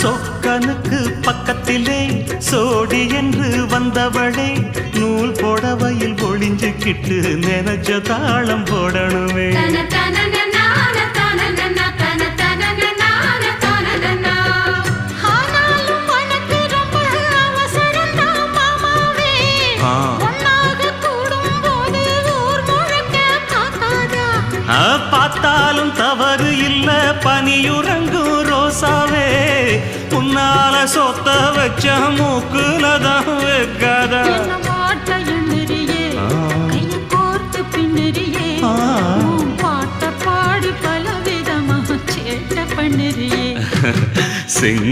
சொக்கனுக்கு பக்கத்திலே சோடி என்று வந்தவளே நூல் புடவையில் ஒளிஞ்சுக்கிட்டு நினைச்ச தாளம் போடணுமே. பார்த்தாலும் தவறு இல்ல பனியுறங்கும் ரோசாவே உன்னால சொத்த வச்ச மூக்குலதான் வைக்காத பாட்ட பாடி பல விதமா சேட்ட பண்ணுறியே.